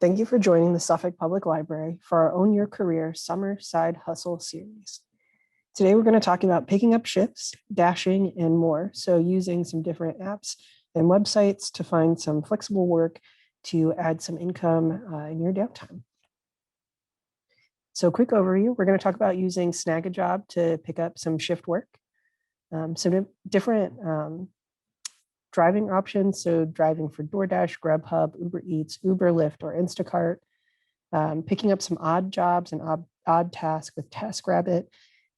Thank you for joining the Suffolk Public Library for our Own Your Career Summer Side Hustle series. Today, we're going to talk about picking up shifts, dashing, and more. So using some different apps and websites to find some flexible work to add some income in your downtime. So quick overview, we're going to talk about using Snagajob to pick up some shift work. Some different driving options. So driving for DoorDash, Grubhub, Uber Eats, Uber, Lyft, or Instacart. Picking up some odd jobs and odd tasks with Taskrabbit,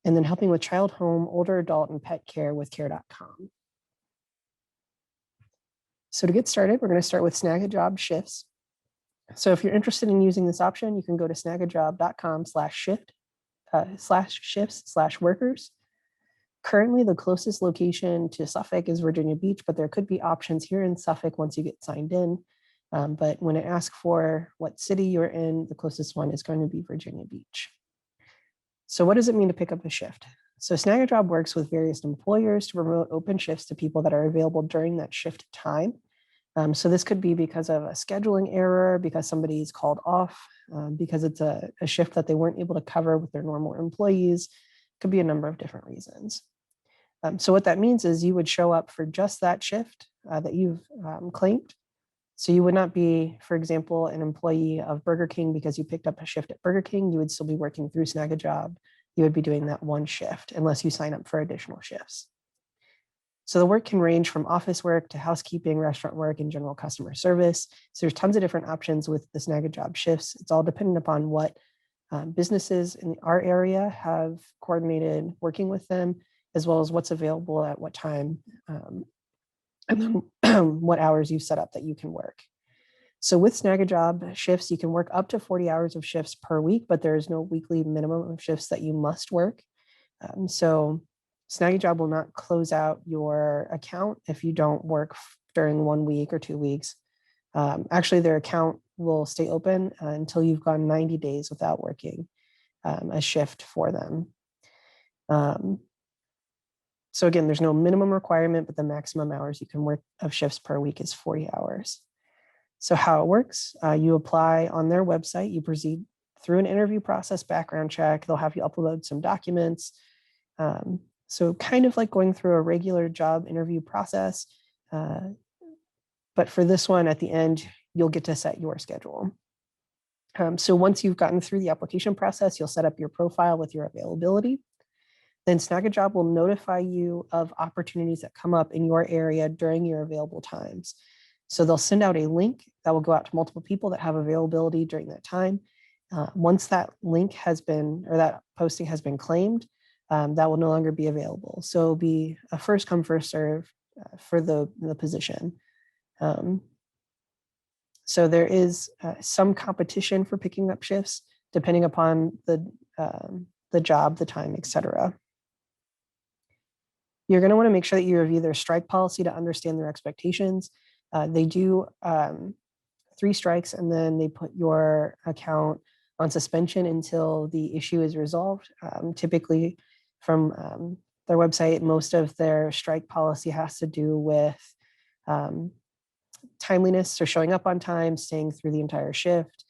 and then helping with child home, older adult, and pet care with care.com. So to get started, we're going to start with Snagajob shifts. So if you're interested in using this option, you can go to snagajob.com/shifts/workers. Currently, the closest location to Suffolk is Virginia Beach, but there could be options here in Suffolk once you get signed in. But when it asks for what city you're in, the closest one is going to be Virginia Beach. So what does it mean to pick up a shift? So Snagajob works with various employers to promote open shifts to people that are available during that shift time. So this could be because of a scheduling error, because somebody's called off, because it's a shift that they weren't able to cover with their normal employees. It could be a number of different reasons. So what that means is you would show up for just that shift that you've claimed. So you would not be, for example, an employee of Burger King because you picked up a shift at Burger King. You would still be working through Snagajob. You would be doing that one shift unless you sign up for additional shifts. So the work can range from office work to housekeeping, restaurant work, and general customer service. So there's tons of different options with the Snagajob shifts. It's all dependent upon what businesses in our area have coordinated working with them, as well as what's available at what time, and then what hours you've set up that you can work. So with Snagajob shifts, you can work up to 40 hours of shifts per week, but there is no weekly minimum of shifts that you must work. So Snagajob will not close out your account if you don't work during 1 week or 2 weeks. Actually, their account will stay open until you've gone 90 days without working a shift for them. So again, there's no minimum requirement, but the maximum hours you can work of shifts per week is 40 hours. So how it works, you apply on their website, you proceed through an interview process, background check, they'll have you upload some documents. So kind of like going through a regular job interview process. But for this one, at the end, you'll get to set your schedule. So once you've gotten through the application process, you'll set up your profile with your availability. Then Snagajob will notify you of opportunities that come up in your area during your available times. So they'll send out a link that will go out to multiple people that have availability during that time. Once that link has been, or that posting has been claimed, that will no longer be available. So it'll be a first come, first serve for the position. So there is some competition for picking up shifts depending upon the job, the time, etc. You're going to want to make sure that you review their strike policy to understand their expectations. They do 3 strikes, and then they put your account on suspension until the issue is resolved. Typically, from their website, most of their strike policy has to do with timeliness, so showing up on time, staying through the entire shift,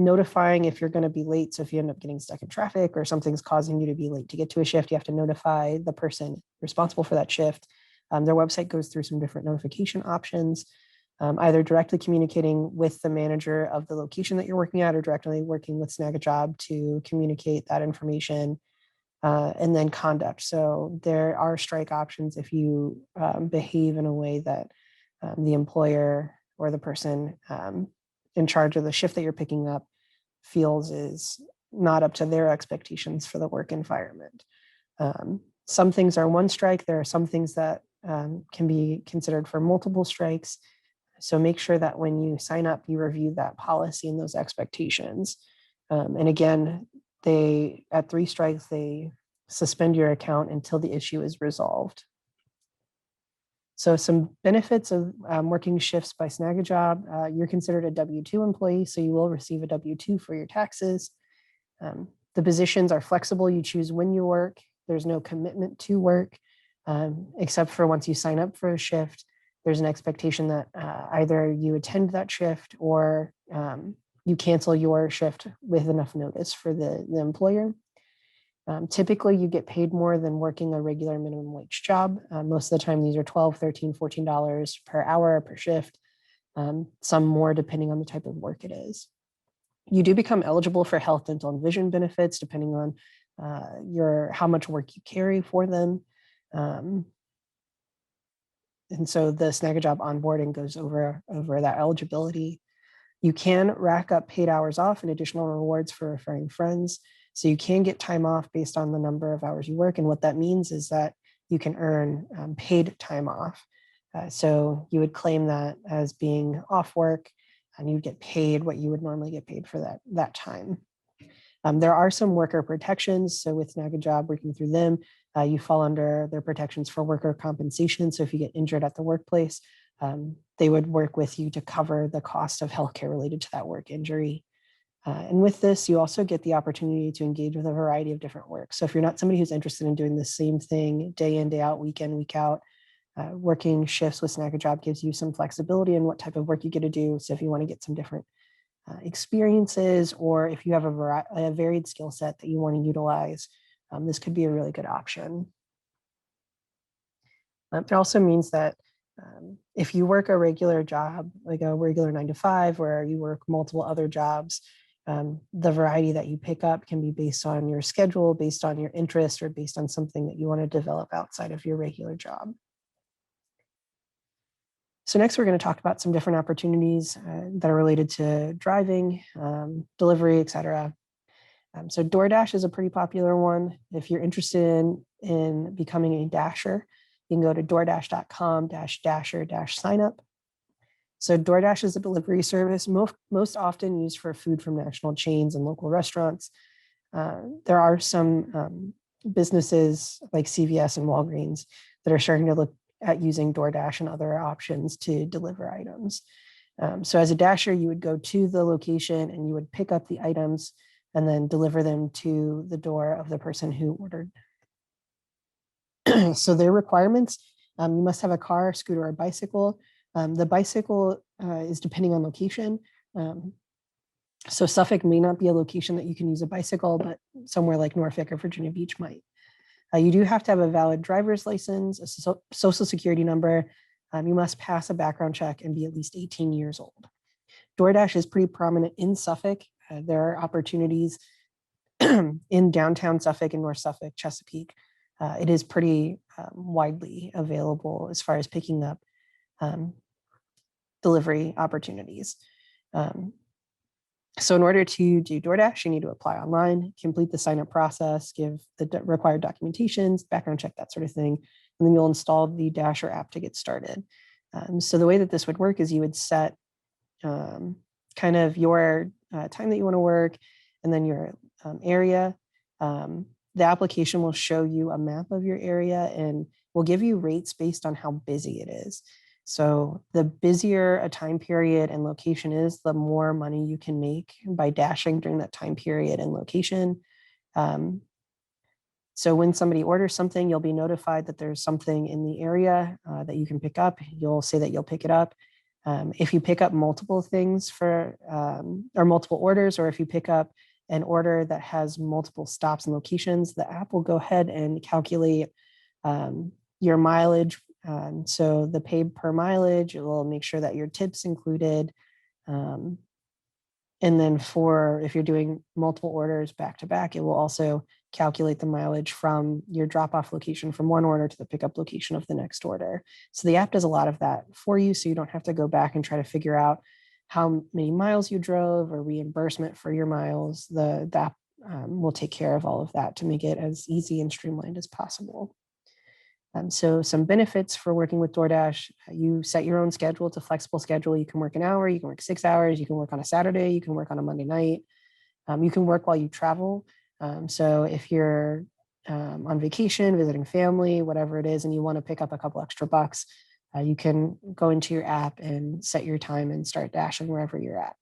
notifying if you're going to be late. So if you end up getting stuck in traffic or something's causing you to be late to get to a shift, you have to notify the person responsible for that shift. Their website goes through some different notification options, either directly communicating with the manager of the location that you're working at or directly working with Snagajob to communicate that information, and then conduct. So there are strike options if you behave in a way that the employer or the person in charge of the shift that you're picking up feels is not up to their expectations for the work environment. Some things are 1 strike. There are some things that can be considered for multiple strikes. So make sure that when you sign up, you review that policy and those expectations. And again, at 3 strikes, they suspend your account until the issue is resolved. So some benefits of working shifts by Snagajob, you're considered a W-2 employee, so you will receive a W-2 for your taxes. The positions are flexible. You choose when you work. There's no commitment to work, except for once you sign up for a shift. there's an expectation that either you attend that shift or you cancel your shift with enough notice for the employer. Typically, you get paid more than working a regular minimum wage job. Most of the time, these are $12, $13, $14 per hour per shift, some more depending on the type of work it is. You do become eligible for health, dental, and vision benefits depending on how much work you carry for them. And so the Snagajob onboarding goes over that eligibility. You can rack up paid hours off and additional rewards for referring friends. So you can get time off based on the number of hours you work. And what that means is that you can earn paid time off. So you would claim that as being off work, and you'd get paid what you would normally get paid for that time. There are some worker protections. So with Snagajob, working through them, you fall under their protections for worker compensation. So if you get injured at the workplace, they would work with you to cover the cost of healthcare related to that work injury. And with this, you also get the opportunity to engage with a variety of different work. So if you're not somebody who's interested in doing the same thing day in, day out, week in, week out, working shifts with Snagajob gives you some flexibility in what type of work you get to do. So if you want to get some different experiences, or if you have a varied skill set that you want to utilize, this could be a really good option. It also means that if you work a regular job, like a regular 9-to-5, where you work multiple other jobs, the variety that you pick up can be based on your schedule, based on your interest, or based on something that you want to develop outside of your regular job. So next, we're going to talk about some different opportunities that are related to driving, delivery, et cetera. So DoorDash is a pretty popular one. If you're interested in becoming a dasher, you can go to DoorDash.com/dasher-signup. So DoorDash is a delivery service most often used for food from national chains and local restaurants. There are some businesses like CVS and Walgreens that are starting to look at using DoorDash and other options to deliver items. So as a dasher, you would go to the location and you would pick up the items and then deliver them to the door of the person who ordered. So their requirements, you must have a car, scooter, or bicycle. The bicycle is depending on location. So Suffolk may not be a location that you can use a bicycle, but somewhere like Norfolk or Virginia Beach might. You do have to have a valid driver's license, a social security number. You must pass a background check and be at least 18 years old. DoorDash is pretty prominent in Suffolk. There are opportunities in downtown Suffolk and North Suffolk, Chesapeake. It is pretty widely available as far as picking up delivery opportunities. So in order to do DoorDash, you need to apply online, complete the sign-up process, give the required documentations, background check, that sort of thing, and then you'll install the Dasher app to get started. So the way that this would work is you would set kind of your time that you want to work, and then your area. The application will show you a map of your area and will give you rates based on how busy it is. So the busier a time period and location is, the more money you can make by dashing during that time period and location. So when somebody orders something, you'll be notified that there's something in the area that you can pick up. You'll say that you'll pick it up. If you pick up multiple things or multiple orders, or if you pick up an order that has multiple stops and locations, the app will go ahead and calculate your mileage. So the paid per mileage, it will make sure that your tips included. And then if you're doing multiple orders back to back, it will also calculate the mileage from your drop-off location from one order to the pickup location of the next order. So the app does a lot of that for you, so you don't have to go back and try to figure out how many miles you drove or reimbursement for your miles. The app will take care of all of that to make it as easy and streamlined as possible. So some benefits for working with DoorDash: you set your own schedule. It's a flexible schedule. You can work an hour, you can work 6 hours, you can work on a Saturday, you can work on a Monday night. You can work while you travel. So if you're on vacation, visiting family, whatever it is, and you want to pick up a couple extra bucks, you can go into your app and set your time and start dashing wherever you're at.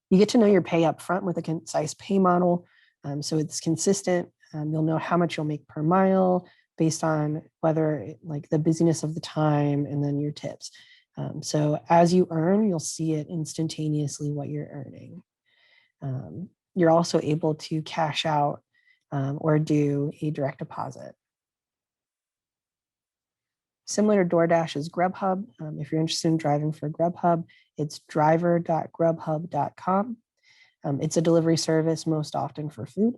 You get to know your pay up front with a concise pay model. So it's consistent. You'll know how much you'll make per mile, based on whether like the busyness of the time and then your tips. So as you earn, you'll see it instantaneously what you're earning. You're also able to cash out or do a direct deposit. Similar to DoorDash is Grubhub. If you're interested in driving for Grubhub, it's driver.grubhub.com. It's a delivery service most often for food.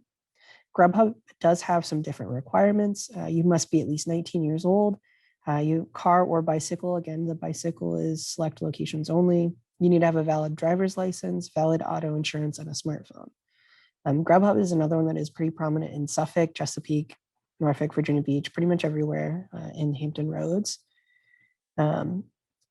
Grubhub does have some different requirements. You must be at least 19 years old. You car or bicycle. Again, the bicycle is select locations only. You need to have a valid driver's license, valid auto insurance, and a smartphone. Grubhub is another one that is pretty prominent in Suffolk, Chesapeake, Norfolk, Virginia Beach, pretty much everywhere in Hampton Roads.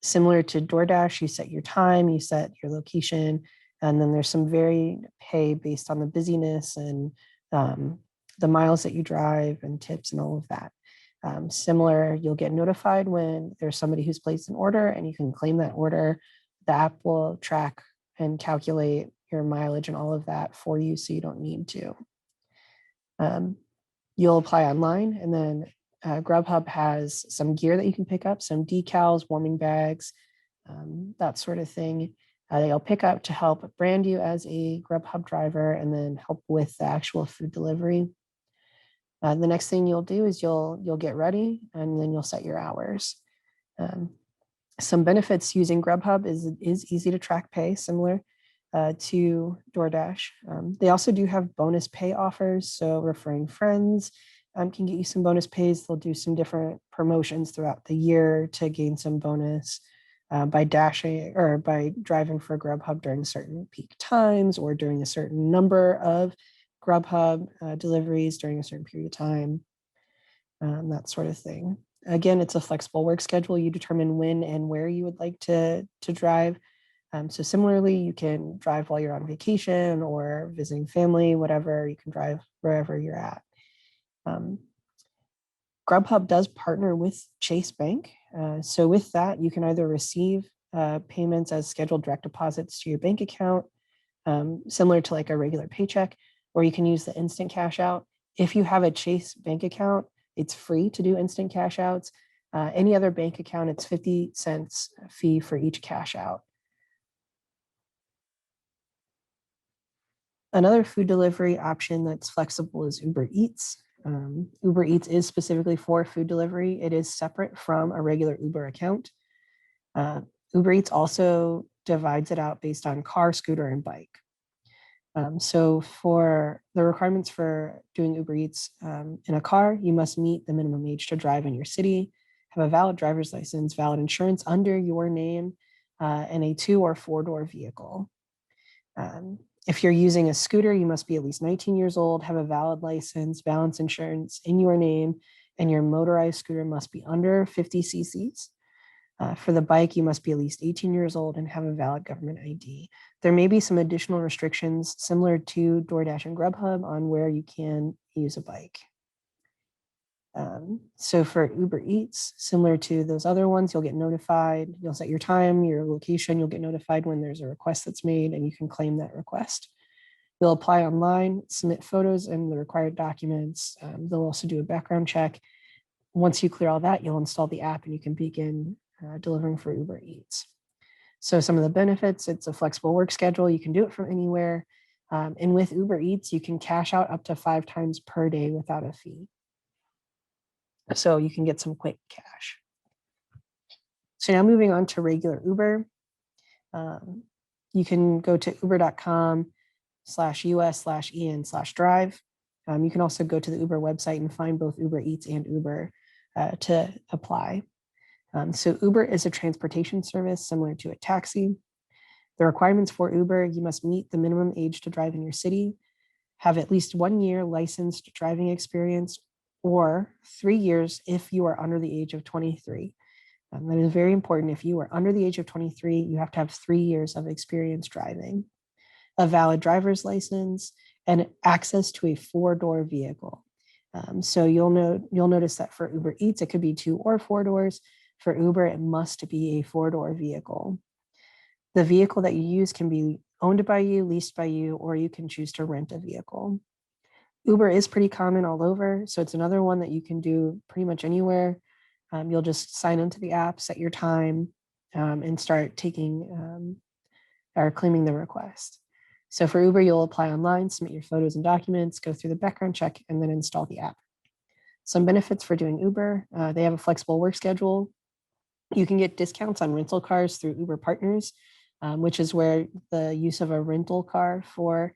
Similar to DoorDash, you set your time, you set your location, and then there's some varied pay based on the busyness and the miles that you drive and tips and all of that. Similar, you'll get notified when there's somebody who's placed an order and you can claim that order. The app will track and calculate your mileage and all of that for you, so you don't need to. You'll apply online, and then Grubhub has some gear that you can pick up, some decals, warming bags, that sort of thing. They'll pick up to help brand you as a Grubhub driver and then help with the actual food delivery. The next thing you'll do is you'll get ready and then you'll set your hours. Some benefits using Grubhub is easy to track pay, similar to DoorDash. They also do have bonus pay offers, so referring friends can get you some bonus pays. They'll do some different promotions throughout the year to gain some bonus by dashing or by driving for Grubhub during certain peak times or during a certain number of Grubhub deliveries during a certain period of time, that sort of thing. Again, it's a flexible work schedule. You determine when and where you would like to drive. So similarly, you can drive while you're on vacation or visiting family, whatever. You can drive wherever you're at. Grubhub does partner with Chase Bank. So with that, you can either receive payments as scheduled direct deposits to your bank account, similar to like a regular paycheck, or you can use the instant cash out. If you have a Chase bank account, it's free to do instant cash outs. Any other bank account, it's 50 cents fee for each cash out. Another food delivery option that's flexible is Uber Eats. Uber Eats is specifically for food delivery. It is separate from a regular Uber account. Uber Eats also divides it out based on car, scooter, and bike. So for the requirements for doing Uber Eats in a car, you must meet the minimum age to drive in your city, have a valid driver's license, valid insurance under your name, and a 2 or 4-door vehicle. If you're using a scooter, you must be at least 19 years old, have a valid license, valid insurance in your name, and your motorized scooter must be under 50 cc's. For the bike, you must be at least 18 years old and have a valid government ID. There may be some additional restrictions similar to DoorDash and Grubhub on where you can use a bike. So for Uber Eats, similar to those other ones, you'll get notified, you'll set your time, your location, you'll get notified when there's a request that's made and you can claim that request. You'll apply online, submit photos and the required documents. They'll also do a background check. Once you clear all that, you'll install the app and you can begin delivering for Uber Eats. So some of the benefits, it's a flexible work schedule. You can do it from anywhere. And with Uber Eats, you can cash out up to 5 times per day without a fee. So you can get some quick cash. So now moving on to regular Uber. You can go to uber.com/us/en/drive. You can also go to the Uber website and find both Uber Eats and Uber to apply. So Uber is a transportation service similar to a taxi. The requirements for Uber, you must meet the minimum age to drive in your city, have at least 1 year licensed driving experience, or 3 years if you are under the age of 23. That is very important. If you are under the age of 23, you have to have 3 years of experience driving, a valid driver's license, and access to a 4-door vehicle. So you'll notice that for Uber Eats, it could be 2 or 4 doors. For Uber, it must be a 4-door vehicle. The vehicle that you use can be owned by you, leased by you, or you can choose to rent a vehicle. Uber is pretty common all over, so it's another one that you can do pretty much anywhere. You'll just sign into the app, set your time, and start taking or claiming the request. So for Uber, you'll apply online, submit your photos and documents, go through the background check, and then install the app. Some benefits for doing Uber, they have a flexible work schedule. You can get discounts on rental cars through Uber Partners, which is where the use of a rental car for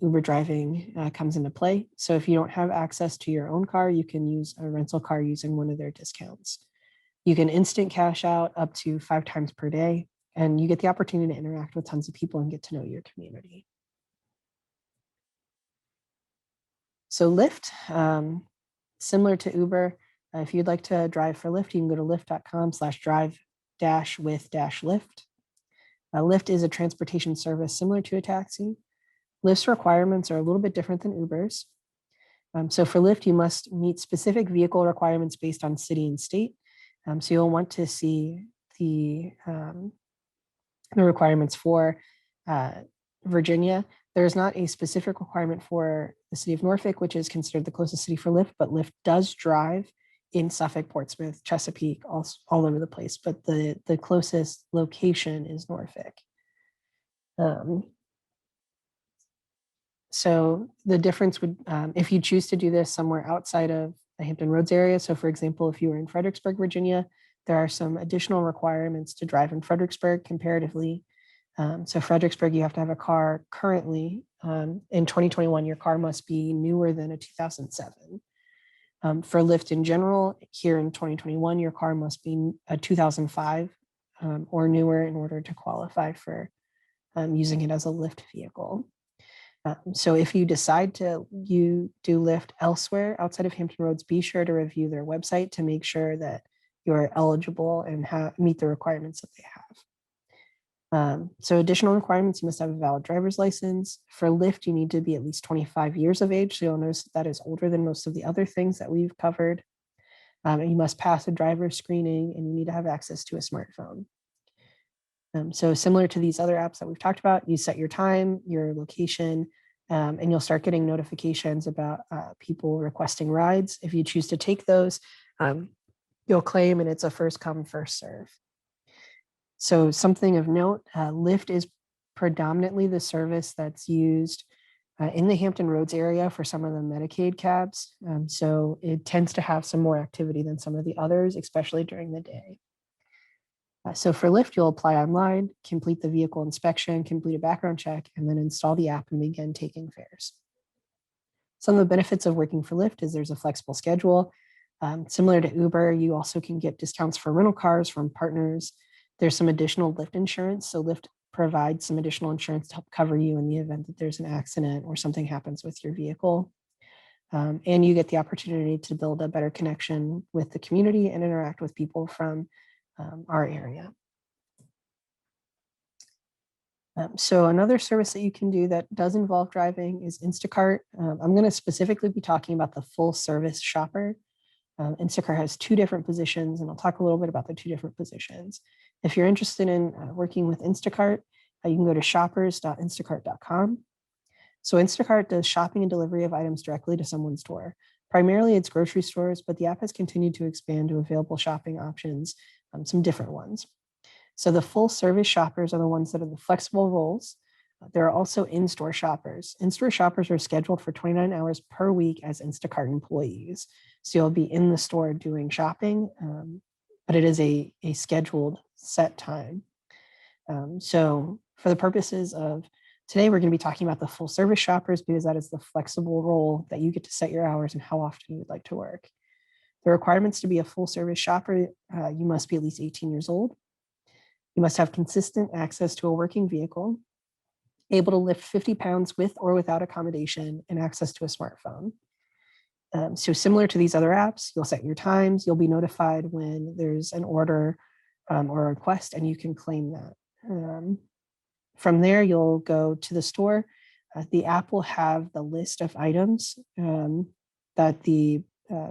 Uber driving comes into play. So if you don't have access to your own car, you can use a rental car using one of their discounts. You can instant cash out up to 5 times per day, and you get the opportunity to interact with tons of people and get to know your community. So Lyft, similar to Uber, if you'd like to drive for Lyft, you can go to lyft.com/drive-with-Lyft. Lyft is a transportation service similar to a taxi. Lyft's requirements are a little bit different than Uber's. So for Lyft, you must meet specific vehicle requirements based on city and state. So you'll want to see the requirements for Virginia. There's not a specific requirement for the city of Norfolk, which is considered the closest city for Lyft, but Lyft does drive in Suffolk, Portsmouth, Chesapeake, all over the place. But the closest location is Norfolk. So the difference would, if you choose to do this somewhere outside of the Hampton Roads area. So for example, if you were in Fredericksburg, Virginia, there are some additional requirements to drive in Fredericksburg comparatively. So Fredericksburg, you have to have a car currently. In 2021, your car must be newer than a 2007. For Lyft in general, here in 2021, your car must be a 2005 or newer in order to qualify for using it as a Lyft vehicle. So if you decide to do Lyft elsewhere outside of Hampton Roads, be sure to review their website to make sure that you're eligible and meet the requirements that they have. So additional requirements, you must have a valid driver's license. For Lyft, you need to be at least 25 years of age. So you'll notice that is older than most of the other things that we've covered. And you must pass a driver screening, and you need to have access to a smartphone. So similar to these other apps that we've talked about, you set your time, your location, and you'll start getting notifications about people requesting rides. If you choose to take those, you'll claim, and it's a first come, first serve. So something of note, Lyft is predominantly the service that's used in the Hampton Roads area for some of the Medicaid cabs. So it tends to have some more activity than some of the others, especially during the day. So for Lyft, you'll apply online, complete the vehicle inspection, complete a background check, and then install the app and begin taking fares. Some of the benefits of working for Lyft is there's a flexible schedule. Similar to Uber, you also can get discounts for rental cars from partners. There's some additional Lyft insurance. So Lyft provides some additional insurance to help cover you in the event that there's an accident or something happens with your vehicle. And you get the opportunity to build a better connection with the community and interact with people from our area. So another service that you can do that does involve driving is Instacart. I'm going to specifically be talking about the full service shopper. Instacart has 2 different positions, and I'll talk a little bit about the 2 different positions. If you're interested in working with Instacart, you can go to shoppers.instacart.com. So Instacart does shopping and delivery of items directly to someone's door. Primarily, it's grocery stores, but the app has continued to expand to available shopping options, some different ones. So the full service shoppers are the ones that are the flexible roles. There are also in-store shoppers. In-store shoppers are scheduled for 29 hours per week as Instacart employees. So you'll be in the store doing shopping, but it is a scheduled set time. So for the purposes of today, we're going to be talking about the full service shoppers because that is the flexible role that you get to set your hours and how often you would like to work. The requirements to be a full service shopper, you must be at least 18 years old. You must have consistent access to a working vehicle, able to lift 50 pounds with or without accommodation, and access to a smartphone. So similar to these other apps, you'll set your times, you'll be notified when there's an order or a request, and you can claim that. From there, you'll go to the store. The app will have the list of items that the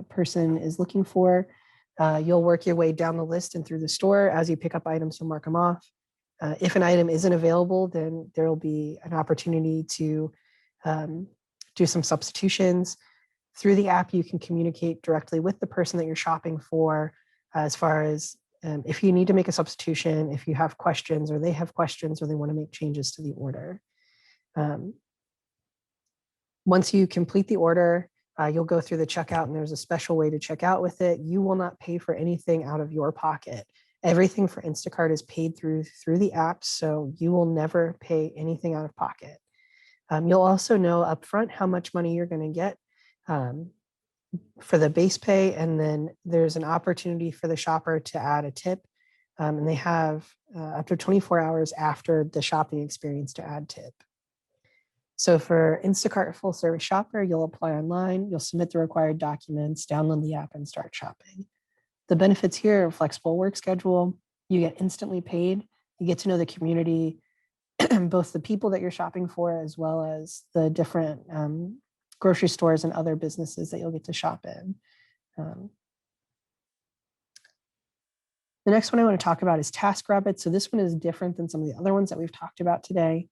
person is looking for. You'll work your way down the list and through the store. As you pick up items, you'll mark them off. If an item isn't available, then there will be an opportunity to do some substitutions. Through the app, you can communicate directly with the person that you're shopping for as far as if you need to make a substitution, if you have questions or they have questions or they want to make changes to the order. Once you complete the order, you'll go through the checkout and there's a special way to check out with it. You will not pay for anything out of your pocket. Everything for Instacart is paid through the app, so you will never pay anything out of pocket. You'll also know upfront how much money you're going to get for the base pay, and then there's an opportunity for the shopper to add a tip, and they have up to 24 hours after the shopping experience to add tip. So for Instacart full service shopper, you'll apply online, you'll submit the required documents, download the app, and start shopping. The benefits here are flexible work schedule. You get instantly paid. You get to know the community, both the people that you're shopping for, as well as the different grocery stores and other businesses that you'll get to shop in. The next one I want to talk about is Taskrabbit. So this one is different than some of the other ones that we've talked about today.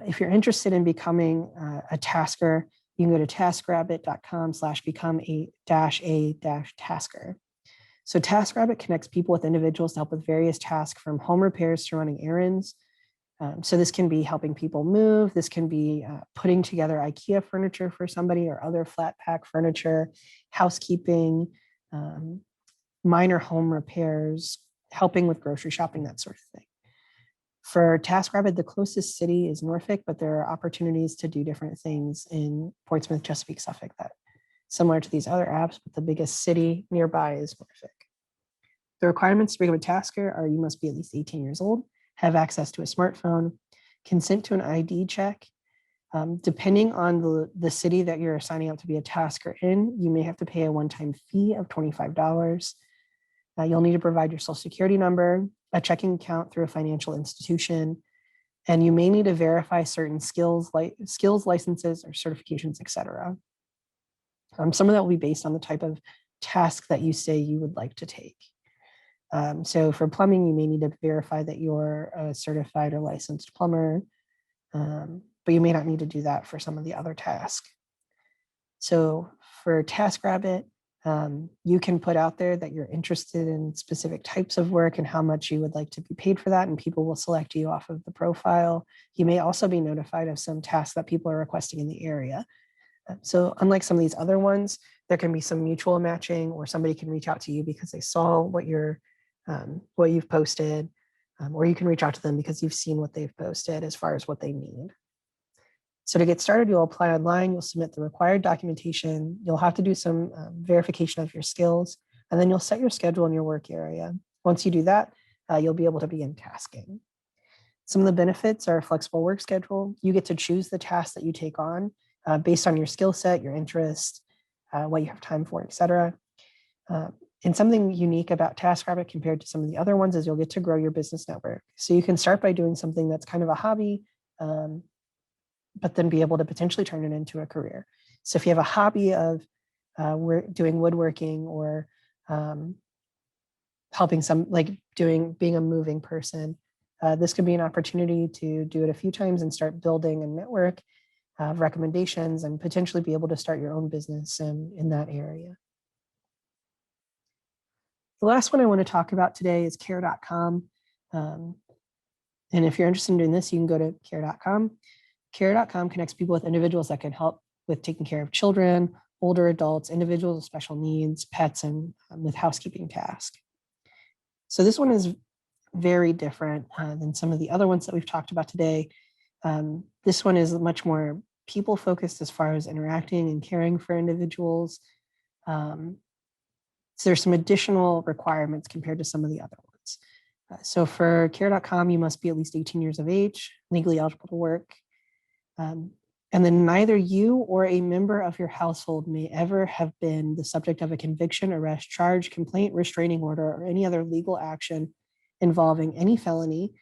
If you're interested in becoming a tasker, you can go to taskrabbit.com/become-a-tasker. So Taskrabbit connects people with individuals to help with various tasks from home repairs to running errands. So this can be helping people move. This can be putting together IKEA furniture for somebody or other flat pack furniture, housekeeping, minor home repairs, helping with grocery shopping, that sort of thing. For Taskrabbit, the closest city is Norfolk, but there are opportunities to do different things in Portsmouth, Chesapeake, Suffolk, that similar to these other apps, but the biggest city nearby is Norfolk. The requirements to become a tasker are you must be at least 18 years old, have access to a smartphone, consent to an ID check. Depending on the city that you're signing up to be a tasker in, you may have to pay a one-time fee of $25. You'll need to provide your social security number, a checking account through a financial institution, and you may need to verify certain skills licenses or certifications, etc. Some of that will be based on the type of task that you say you would like to take. So for plumbing, you may need to verify that you're a certified or licensed plumber, but you may not need to do that for some of the other tasks. So for Taskrabbit, you can put out there that you're interested in specific types of work and how much you would like to be paid for that, and people will select you off of the profile. You may also be notified of some tasks that people are requesting in the area. So unlike some of these other ones, there can be some mutual matching, or somebody can reach out to you because they saw what you've posted, or you can reach out to them because you've seen what they've posted as far as what they need. So to get started, you'll apply online, you'll submit the required documentation, you'll have to do some verification of your skills, and then you'll set your schedule in your work area. Once you do that, you'll be able to begin tasking. Some of the benefits are a flexible work schedule. You get to choose the tasks that you take on based on your skill set, your interest, what you have time for, etc. And something unique about Taskrabbit compared to some of the other ones is you'll get to grow your business network. So you can start by doing something that's kind of a hobby, but then be able to potentially turn it into a career. So if you have a hobby of doing woodworking or helping being a moving person, this could be an opportunity to do it a few times and start building a network of recommendations and potentially be able to start your own business in that area. The last one I want to talk about today is care.com. And if you're interested in doing this, you can go to care.com. Care.com connects people with individuals that can help with taking care of children, older adults, individuals with special needs, pets, and with housekeeping tasks. So this one is very different than some of the other ones that we've talked about today. This one is much more people-focused as far as interacting and caring for individuals. So there's some additional requirements compared to some of the other ones. So for care.com, you must be at least 18 years of age, legally eligible to work. And then neither you or a member of your household may ever have been the subject of a conviction, arrest, charge, complaint, restraining order, or any other legal action involving any felony,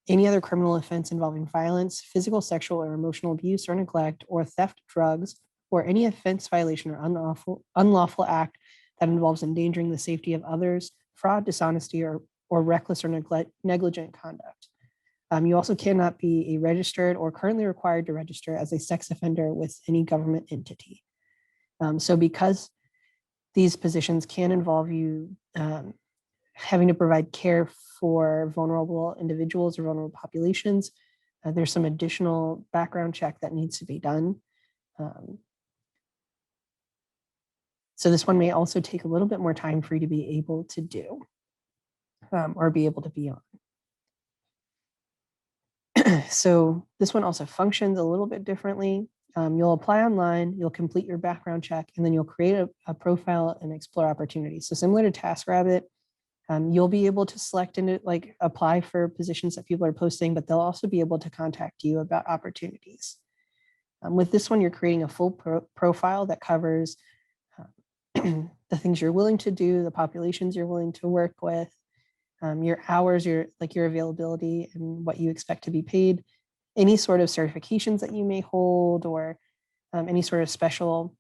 any other criminal offense involving violence, physical, sexual, or emotional abuse or neglect, or theft, drugs, or any offense, violation, or unlawful act that involves endangering the safety of others, fraud, dishonesty, or reckless or negligent conduct. You also cannot be a registered or currently required to register as a sex offender with any government entity. So because these positions can involve you having to provide care for vulnerable individuals or vulnerable populations, there's some additional background check that needs to be done. So this one may also take a little bit more time for you to be able to do or be able to be on. So this one also functions a little bit differently. You'll apply online, you'll complete your background check, and then you'll create a profile and explore opportunities. So similar to Taskrabbit, you'll be able to select and like apply for positions that people are posting, but they'll also be able to contact you about opportunities. With this one, you're creating a full profile that covers the things you're willing to do, the populations you're willing to work with, your hours, your availability and what you expect to be paid, any sort of certifications that you may hold, or any sort of special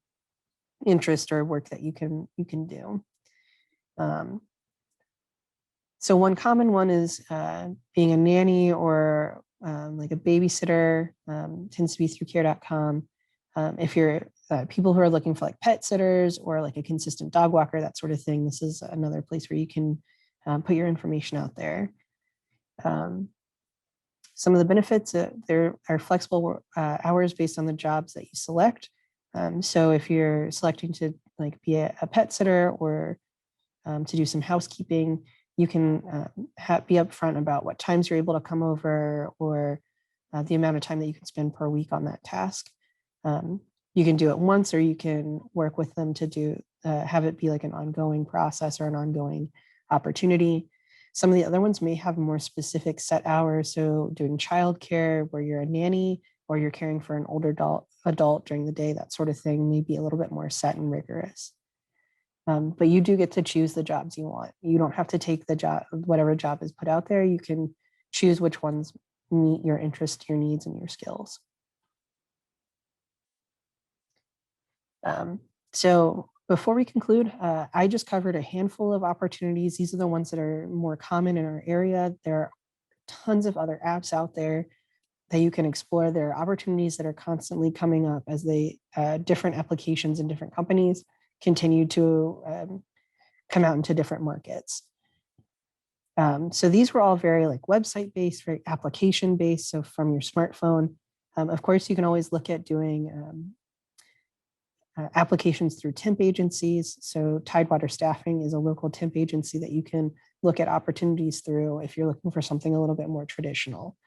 interest or work that you can do. So one common one is being a nanny or like a babysitter, tends to be through care.com. If you're people who are looking for like pet sitters or like a consistent dog walker, that sort of thing, this is another place where you can put your information out there. Some of the benefits, there are flexible hours based on the jobs that you select. So if you're selecting to like be a pet sitter or to do some housekeeping, you can be upfront about what times you're able to come over or the amount of time that you can spend per week on that task. You can do it once, or you can work with them to do have it be like an ongoing process or an ongoing opportunity. Some of the other ones may have more specific set hours. So doing childcare where you're a nanny or you're caring for an older adult during the day, that sort of thing may be a little bit more set and rigorous. But you do get to choose the jobs you want. You don't have to take the job, whatever job is put out there. You can choose which ones meet your interest, your needs, and your skills. So before we conclude, I just covered a handful of opportunities. These are the ones that are more common in our area. There are tons of other apps out there that you can explore. There are opportunities that are constantly coming up as they different applications and different companies continue to come out into different markets. So these were all very like website based, very application based. So from your smartphone, of course, you can always look at doing applications through temp agencies. So Tidewater Staffing is a local temp agency that you can look at opportunities through if you're looking for something a little bit more traditional.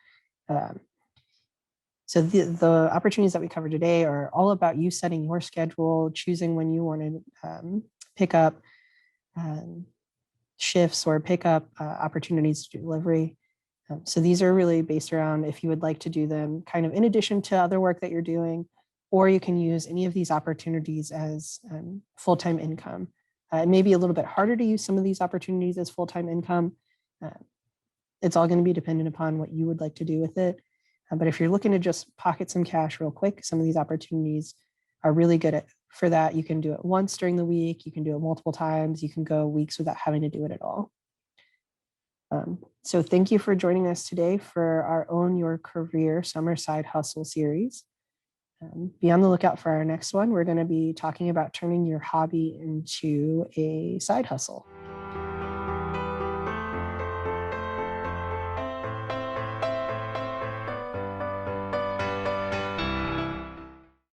So the opportunities that we covered today are all about you setting your schedule, choosing when you want to pick up shifts or pick up opportunities to do delivery. So these are really based around if you would like to do them kind of in addition to other work that you're doing, or you can use any of these opportunities as full-time income. It may be a little bit harder to use some of these opportunities as full-time income. It's all going to be dependent upon what you would like to do with it. But if you're looking to just pocket some cash real quick, some of these opportunities are really good for that. You can do it once during the week. You can do it multiple times. You can go weeks without having to do it at all. So thank you for joining us today for our Own Your Career Summer Side Hustle series. Be on the lookout for our next one. We're going to be talking about turning your hobby into a side hustle.